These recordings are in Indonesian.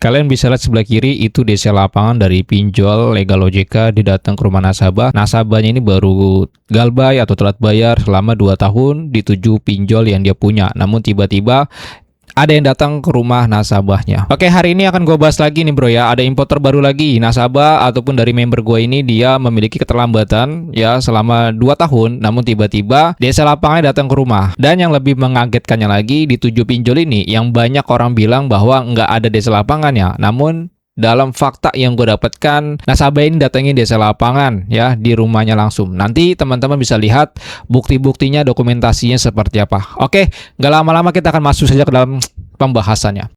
Kalian bisa lihat sebelah kiri itu DC lapangan dari pinjol Legal OJK didatang ke rumah nasabah. Nasabahnya ini baru galbay atau telat bayar selama 2 tahun di 7 pinjol yang dia punya. Namun tiba-tiba ada yang datang ke rumah nasabahnya. Oke, hari ini akan gue bahas lagi nih bro ya. Ada info terbaru lagi. Nasabah ataupun dari member gue ini dia memiliki keterlambatan ya selama 2 tahun. Namun tiba-tiba desa lapangnya datang ke rumah. Dan yang lebih mengagetkannya lagi di 7 pinjol ini yang banyak orang bilang bahwa nggak ada desa lapangannya. Namun dalam fakta yang gue dapatkan, nasabah ini datengin desa lapangan ya di rumahnya langsung. Nanti teman-teman bisa lihat bukti-buktinya, dokumentasinya seperti apa. Oke, nggak lama-lama kita akan masuk saja ke dalam pembahasannya.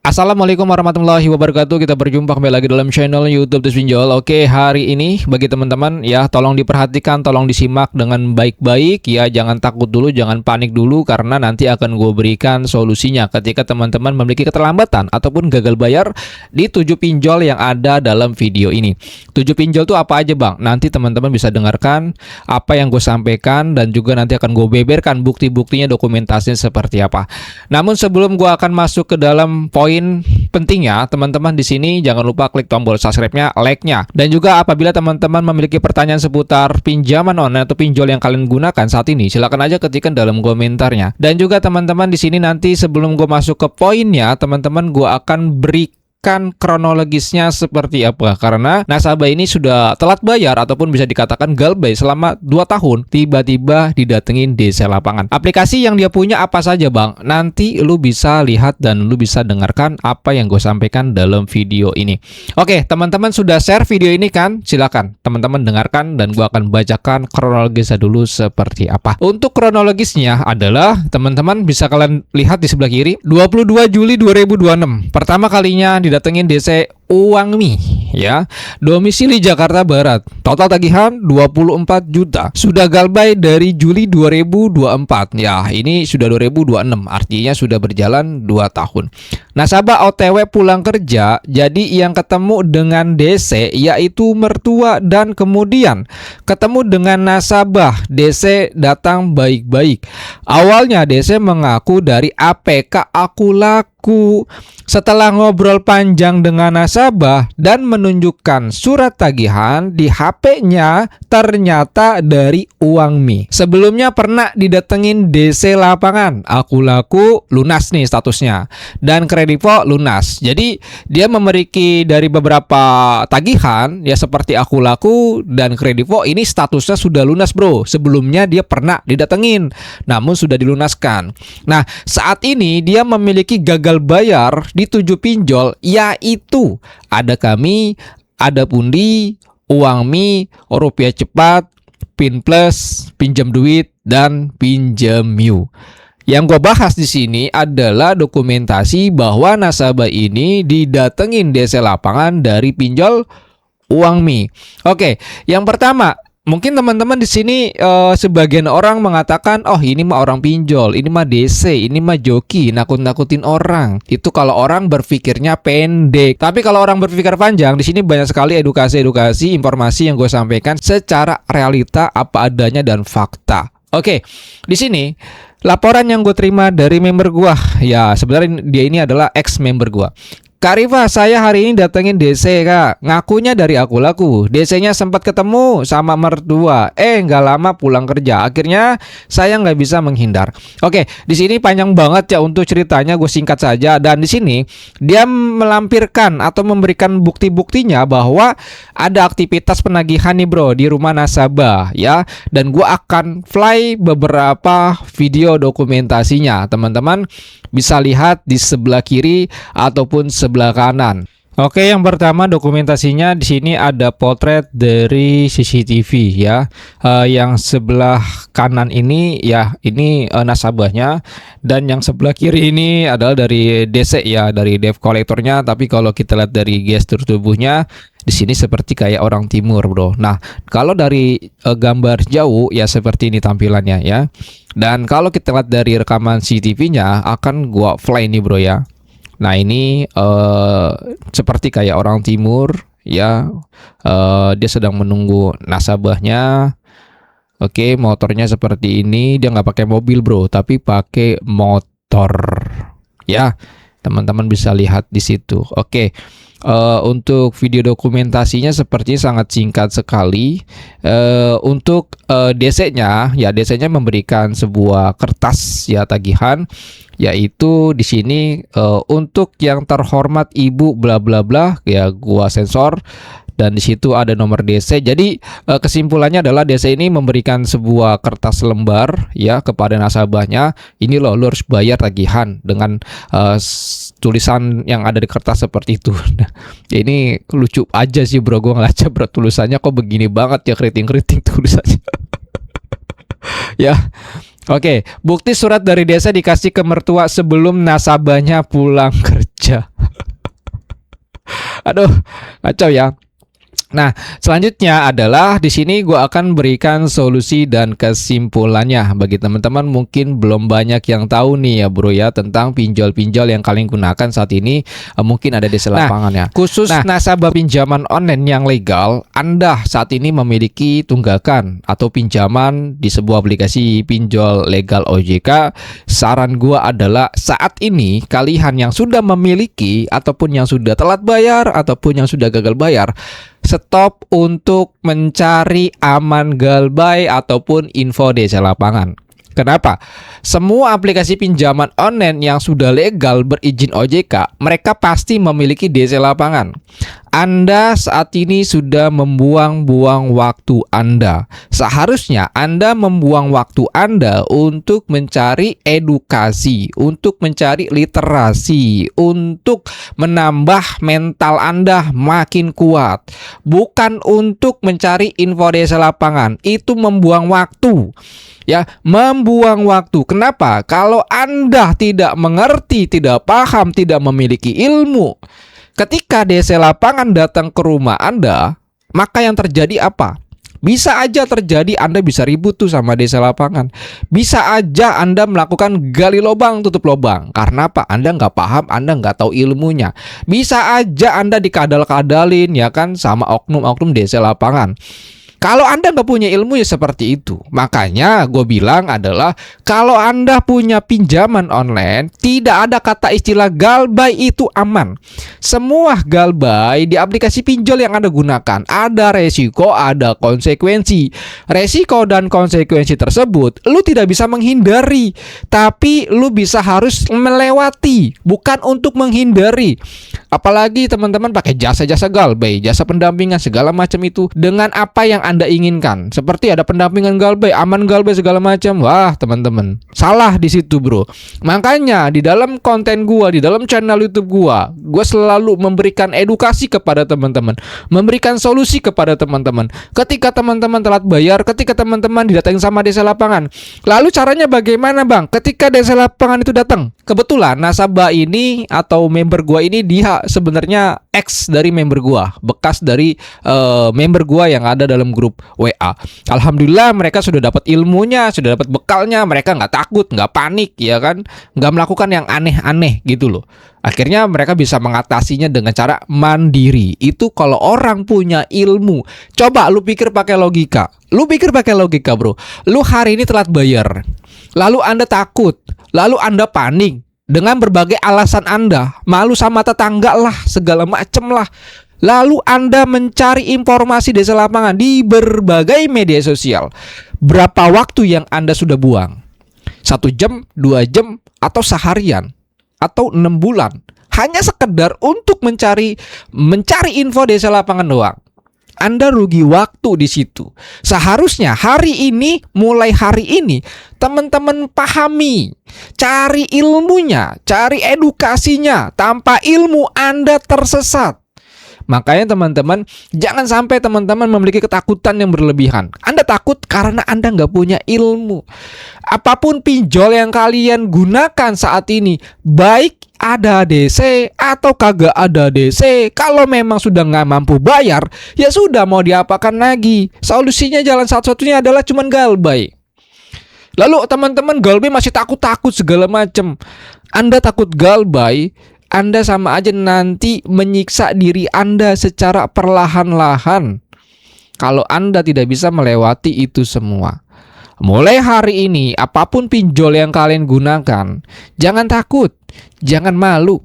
Assalamualaikum warahmatullahi wabarakatuh. Kita berjumpa kembali lagi dalam channel YouTube Tips Pinjol. Oke, hari ini bagi teman-teman ya, tolong diperhatikan, tolong disimak dengan baik-baik ya. Jangan takut dulu, jangan panik dulu, karena nanti akan gue berikan solusinya ketika teman-teman memiliki keterlambatan ataupun gagal bayar di 7 pinjol yang ada dalam video ini. 7 pinjol itu apa aja bang? Nanti teman-teman bisa dengarkan apa yang gue sampaikan dan juga nanti akan gue beberkan bukti-buktinya, dokumentasinya seperti apa. Namun sebelum gue akan masuk ke dalam poin pentingnya, teman-teman di sini jangan lupa klik tombol subscribe-nya, like-nya. Dan juga apabila teman-teman memiliki pertanyaan seputar pinjaman online atau pinjol yang kalian gunakan saat ini, silakan aja ketikkan dalam komentarnya. Dan juga teman-teman di sini nanti sebelum gue masuk ke poinnya, teman-teman gue akan berikan kronologisnya seperti apa, karena nasabah ini sudah telat bayar ataupun bisa dikatakan galbay selama 2 tahun, tiba-tiba didatengin desa lapangan. Aplikasi yang dia punya apa saja bang? Nanti lu bisa lihat dan lu bisa dengarkan apa yang gue sampaikan dalam video ini. Oke, teman-teman sudah share video ini kan? Silakan teman-teman dengarkan dan gue akan bacakan kronologisnya dulu seperti apa. Untuk kronologisnya adalah teman-teman bisa kalian lihat di sebelah kiri, 22 Juli 2026 pertama kalinya didatengin DC Uangmi ya, domisili Jakarta Barat, total tagihan 24 juta, sudah galbay dari Juli 2024 ya, ini sudah 2026, artinya sudah berjalan 2 tahun. Nasabah OTW pulang kerja, jadi yang ketemu dengan DC yaitu mertua dan kemudian ketemu dengan nasabah. DC datang baik-baik. Awalnya DC mengaku dari APK Aku Laku. Setelah ngobrol panjang dengan nasabah dan menunjukkan surat tagihan di HP-nya, ternyata dari Uangmi. Sebelumnya pernah didatengin DC lapangan, Aku Laku lunas nih statusnya, dan Kredivo lunas. Jadi dia memiliki dari beberapa tagihan ya, seperti Aku Laku dan Kredivo ini statusnya sudah lunas bro. Sebelumnya dia pernah didatengin namun sudah dilunaskan. Nah, saat ini dia memiliki gagal bayar di 7 pinjol, yaitu ada Kami, ada Pundi, Uangmi, Rupiah Cepat, Pin Plus, Pinjam Duit, dan Pinjam You. Yang gue bahas di sini adalah dokumentasi bahwa nasabah ini didatengin desa lapangan dari pinjol Uangmi. Oke, yang pertama, mungkin teman-teman di sini sebagian orang mengatakan, oh ini mah orang pinjol, ini mah DC, ini mah joki, nakut-nakutin orang. Itu kalau orang berpikirnya pendek. Tapi kalau orang berpikir panjang, di sini banyak sekali edukasi, informasi yang gue sampaikan secara realita apa adanya dan fakta. Oke, di sini laporan yang gue terima dari member gue, ya sebenarnya dia ini adalah ex member gue. Kak Riva, saya hari ini datengin DC kak, ngakunya dari Aku Laku. DC-nya sempat ketemu sama mertua, nggak lama pulang kerja. Akhirnya saya nggak bisa menghindar. Oke, di sini panjang banget ya untuk ceritanya, gue singkat saja. Dan di sini dia melampirkan atau memberikan bukti-buktinya bahwa ada aktivitas penagihan nih bro di rumah nasabah ya. Dan gue akan fly beberapa video dokumentasinya. Teman-teman bisa lihat di sebelah kiri ataupun sebelah kanan. Oke, yang pertama dokumentasinya di sini ada potret dari CCTV ya. Yang sebelah kanan ini ya, ini nasabahnya, dan yang sebelah kiri ini adalah dari DC ya, dari debt collectornya. Tapi kalau kita lihat dari gestur tubuhnya di sini seperti kayak orang timur bro. Nah, kalau dari gambar jauh ya seperti ini tampilannya ya. Dan kalau kita lihat dari rekaman CCTV-nya akan gua fly nih bro ya. Nah ini seperti kayak orang timur ya, dia sedang menunggu nasabahnya Oke, motornya seperti ini. Dia nggak pakai mobil bro, tapi pakai motor. Ya, teman-teman bisa lihat di situ. Oke. Untuk video dokumentasinya sepertinya sangat singkat sekali. Untuk DC-nya, ya DC-nya memberikan sebuah kertas ya tagihan, yaitu di sini untuk yang terhormat Ibu bla bla bla, ya gua sensor. Dan di situ ada nomor DC. Jadi kesimpulannya adalah DC ini memberikan sebuah kertas lembar ya kepada nasabahnya. Ini loh, lu harus bayar tagihan dengan tulisan yang ada di kertas seperti itu. Nah, ini lucu aja sih bro, gue ngeliatnya bro, tulisannya kok begini banget ya, keriting-keriting tulisannya. Ya. Oke, bukti surat dari desa dikasih ke mertua sebelum nasabahnya pulang kerja. Aduh, kacau ya. Nah, selanjutnya adalah di sini gue akan berikan solusi dan kesimpulannya. Bagi teman-teman mungkin belum banyak yang tahu nih ya bro ya tentang pinjol-pinjol yang kalian gunakan saat ini, mungkin ada di lapangan ya. Khusus nasabah pinjaman online yang legal, Anda saat ini memiliki tunggakan atau pinjaman di sebuah aplikasi pinjol legal OJK. Saran gue adalah saat ini kalian yang sudah memiliki ataupun yang sudah telat bayar ataupun yang sudah gagal bayar, stop untuk mencari aman galbay ataupun info desa lapangan. Kenapa? Semua aplikasi pinjaman online yang sudah legal berizin OJK, mereka pasti memiliki DC lapangan. Anda saat ini sudah membuang-buang waktu Anda. Seharusnya Anda membuang waktu Anda untuk mencari edukasi, untuk mencari literasi, untuk menambah mental Anda makin kuat. Bukan untuk mencari info desa lapangan. Itu membuang waktu. Ya, membuang waktu. Kenapa? Kalau Anda tidak mengerti, tidak paham, tidak memiliki ilmu, ketika DC lapangan datang ke rumah Anda, maka yang terjadi apa? Bisa aja terjadi Anda bisa ribut tuh sama DC lapangan. Bisa aja Anda melakukan gali lubang, tutup lubang. Karena apa? Anda nggak paham, Anda nggak tahu ilmunya. Bisa aja Anda dikadal-kadalin ya kan sama oknum-oknum DC lapangan. Kalau Anda nggak punya ilmu ya seperti itu. Makanya gue bilang adalah kalau Anda punya pinjaman online, tidak ada kata istilah galbay itu aman. Semua galbay di aplikasi pinjol yang Anda gunakan ada resiko, ada konsekuensi. Resiko dan konsekuensi tersebut lu tidak bisa menghindari, tapi lu bisa harus melewati, bukan untuk menghindari. Apalagi teman-teman pakai jasa-jasa galbay, jasa pendampingan segala macam itu dengan apa yang Anda inginkan. Seperti ada pendampingan galbay, aman galbay segala macam. Wah, teman-teman, salah di situ, bro. Makanya di dalam konten gua, di dalam channel YouTube gua selalu memberikan edukasi kepada teman-teman, memberikan solusi kepada teman-teman. Ketika teman-teman telat bayar, ketika teman-teman didatangin sama desa lapangan. Lalu caranya bagaimana, Bang? Ketika desa lapangan itu datang, kebetulan nasabah ini atau member gua ini dia sebenarnya ex dari member gua, bekas dari member gua yang ada dalam grup WA. Alhamdulillah mereka sudah dapat ilmunya, sudah dapat bekalnya, mereka nggak takut, nggak panik ya kan, nggak melakukan yang aneh-aneh gitu loh. Akhirnya mereka bisa mengatasinya dengan cara mandiri. Itu kalau orang punya ilmu. Coba lu pikir pakai logika. Lu pikir pakai logika, bro. Lu hari ini telat bayar, lalu Anda takut, lalu Anda panik dengan berbagai alasan Anda, malu sama tetangga lah, segala macem lah. Lalu Anda mencari informasi desa lapangan di berbagai media sosial. Berapa waktu yang Anda sudah buang? 1 jam, 2 jam, atau seharian? Atau 6 bulan? Hanya sekedar untuk mencari info desa lapangan doang. Anda rugi waktu di situ. Seharusnya hari ini, mulai hari ini, teman-teman pahami, cari ilmunya, cari edukasinya. Tanpa ilmu Anda tersesat. Makanya teman-teman, jangan sampai teman-teman memiliki ketakutan yang berlebihan. Anda takut karena Anda nggak punya ilmu. Apapun pinjol yang kalian gunakan saat ini, baik ada DC atau kagak ada DC, kalau memang sudah nggak mampu bayar, ya sudah, mau diapakan lagi. Solusinya jalan satu-satunya adalah cuman galbay. Lalu teman-teman galbay masih takut-takut segala macam. Anda takut galbay, Anda sama aja nanti menyiksa diri Anda secara perlahan-lahan. kalau Anda tidak bisa melewati itu semua. Mulai hari ini, apapun pinjol yang kalian gunakan, jangan takut, jangan malu.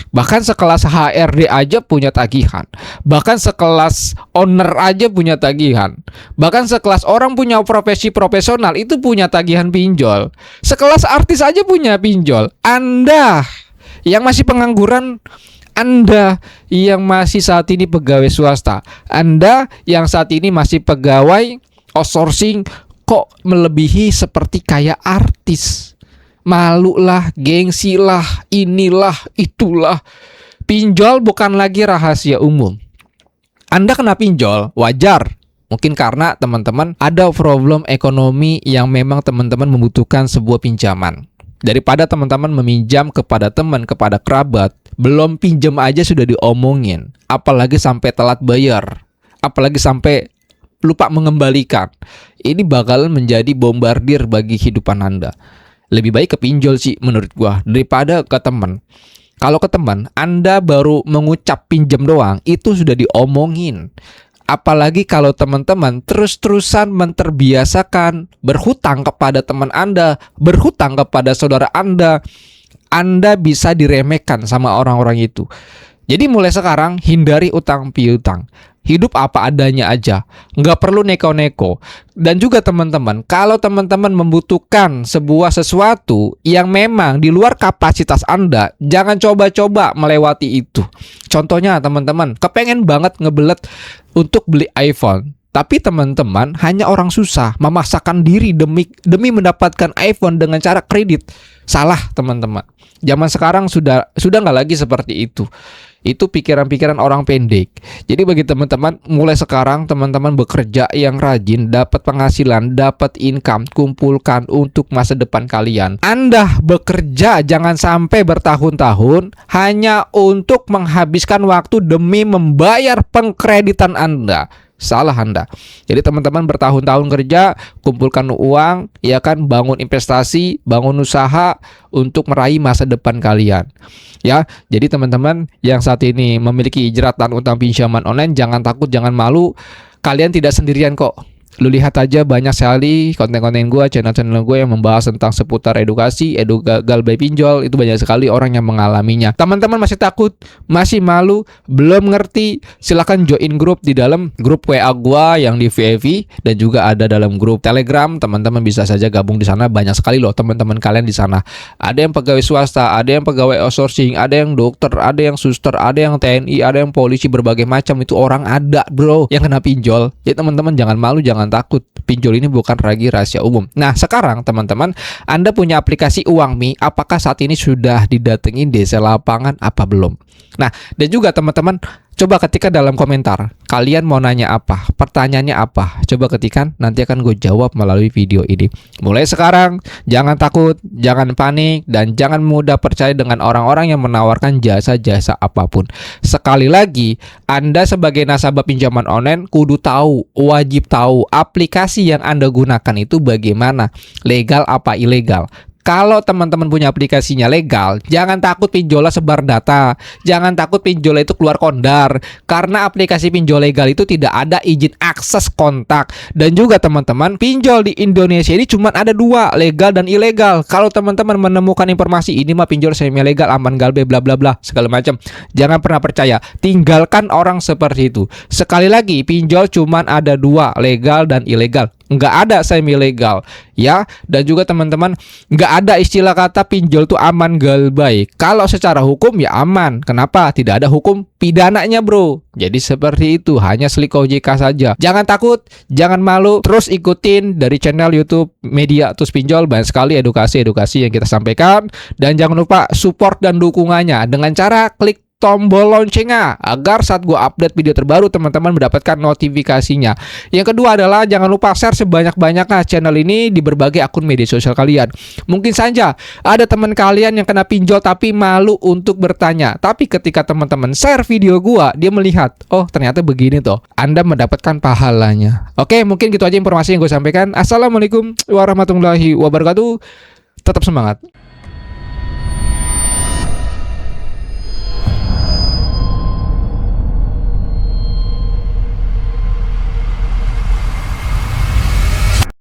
Bahkan sekelas HRD aja punya tagihan. Bahkan sekelas owner aja punya tagihan. Bahkan sekelas orang punya profesi profesional itu punya tagihan pinjol. Sekelas artis aja punya pinjol. Anda yang masih pengangguran, Anda yang masih saat ini pegawai swasta, Anda yang saat ini masih pegawai outsourcing, kok melebihi seperti kayak artis? Malulah, gengsilah, inilah, itulah. Pinjol bukan lagi rahasia umum. Anda kena pinjol, wajar. Mungkin karena teman-teman ada problem ekonomi yang memang teman-teman membutuhkan sebuah pinjaman. Daripada teman-teman meminjam kepada teman, kepada kerabat, belum pinjam aja sudah diomongin. Apalagi sampai telat bayar. Apalagi sampai lupa mengembalikan. Ini bakalan menjadi bombardir bagi kehidupan Anda. Lebih baik ke pinjol sih menurut gua daripada ke teman. Kalau ke teman, Anda baru mengucap pinjam doang, itu sudah diomongin. Apalagi kalau teman-teman terus-terusan menterbiasakan berhutang kepada teman Anda, berhutang kepada saudara Anda bisa diremehkan sama orang-orang itu. Jadi mulai sekarang hindari utang piutang. Hidup apa adanya aja, nggak perlu neko-neko. Dan juga teman-teman, kalau teman-teman membutuhkan sebuah sesuatu yang memang di luar kapasitas Anda, jangan coba-coba melewati itu. Contohnya teman-teman, kepengen banget ngebelet untuk beli iPhone. Tapi teman-teman hanya orang susah memaksakan diri demi mendapatkan iPhone dengan cara kredit. Salah teman-teman. Zaman sekarang sudah nggak lagi seperti itu. Itu pikiran-pikiran orang pendek. Jadi bagi teman-teman, mulai sekarang teman-teman bekerja yang rajin, dapat penghasilan, dapat income, kumpulkan untuk masa depan kalian. Anda bekerja jangan sampai bertahun-tahun hanya untuk menghabiskan waktu demi membayar pengkreditan Anda. Salah Anda. Jadi teman-teman bertahun-tahun kerja, kumpulkan uang, ya kan, bangun investasi, bangun usaha untuk meraih masa depan kalian. Ya, jadi teman-teman yang saat ini memiliki jeratan utang pinjaman online, jangan takut, jangan malu. Kalian tidak sendirian kok. Lu lihat aja banyak sekali konten-konten gue, channel-channel gue yang membahas tentang seputar edukasi, gagal by pinjol. Itu banyak sekali orang yang mengalaminya. Teman-teman masih takut, masih malu, belum ngerti, silahkan join grup di dalam grup WA gue yang di VIP, dan juga ada dalam grup Telegram. Teman-teman bisa saja gabung di sana. Banyak sekali loh teman-teman kalian di sana. Ada yang pegawai swasta, ada yang pegawai outsourcing, ada yang dokter, ada yang suster, ada yang TNI, ada yang polisi, berbagai macam itu orang ada bro yang kena pinjol. Jadi teman-teman jangan malu, jangan takut. Pinjol ini bukan lagi rahasia umum. Nah sekarang teman-teman, Anda punya aplikasi Uangmi. Apakah saat ini sudah didatengin desa lapangan apa belum? Nah dan juga teman-teman, coba ketikkan dalam komentar, kalian mau nanya apa, pertanyaannya apa, coba ketikkan, nanti akan gue jawab melalui video ini. Mulai sekarang jangan takut, jangan panik, dan jangan mudah percaya dengan orang-orang yang menawarkan jasa-jasa apapun. Sekali lagi, Anda sebagai nasabah pinjaman online kudu tahu, wajib tahu aplikasi yang Anda gunakan itu bagaimana, legal apa ilegal. Kalau teman-teman punya aplikasinya legal, jangan takut pinjolnya sebar data. Jangan takut pinjolnya itu keluar kondar. Karena aplikasi pinjol legal itu tidak ada izin akses kontak. Dan juga teman-teman, pinjol di Indonesia ini cuma ada dua, legal dan ilegal. Kalau teman-teman menemukan informasi ini mah pinjol semi legal, aman galbe, bla bla bla, segala macam, jangan pernah percaya. Tinggalkan orang seperti itu. Sekali lagi, pinjol cuma ada dua, legal dan ilegal. Nggak ada semi legal ya. Dan juga teman-teman, nggak ada istilah kata pinjol itu aman galbay. Kalau secara hukum ya aman. Kenapa? Tidak ada hukum pidananya bro. Jadi seperti itu, hanya slik OJK saja. Jangan takut, jangan malu, terus ikutin dari channel YouTube Media Tools Pinjol. Banyak sekali edukasi-edukasi yang kita sampaikan. Dan jangan lupa support dan dukungannya dengan cara klik tombol loncengnya agar saat gue update video terbaru teman-teman mendapatkan notifikasinya. Yang kedua adalah jangan lupa share sebanyak-banyaknya channel ini di berbagai akun media sosial kalian. Mungkin saja ada teman kalian yang kena pinjol tapi malu untuk bertanya. Tapi ketika teman-teman share video gue, dia melihat, oh ternyata begini toh, Anda mendapatkan pahalanya. Oke, mungkin gitu aja informasi yang gue sampaikan. Assalamualaikum warahmatullahi wabarakatuh. Tetap semangat.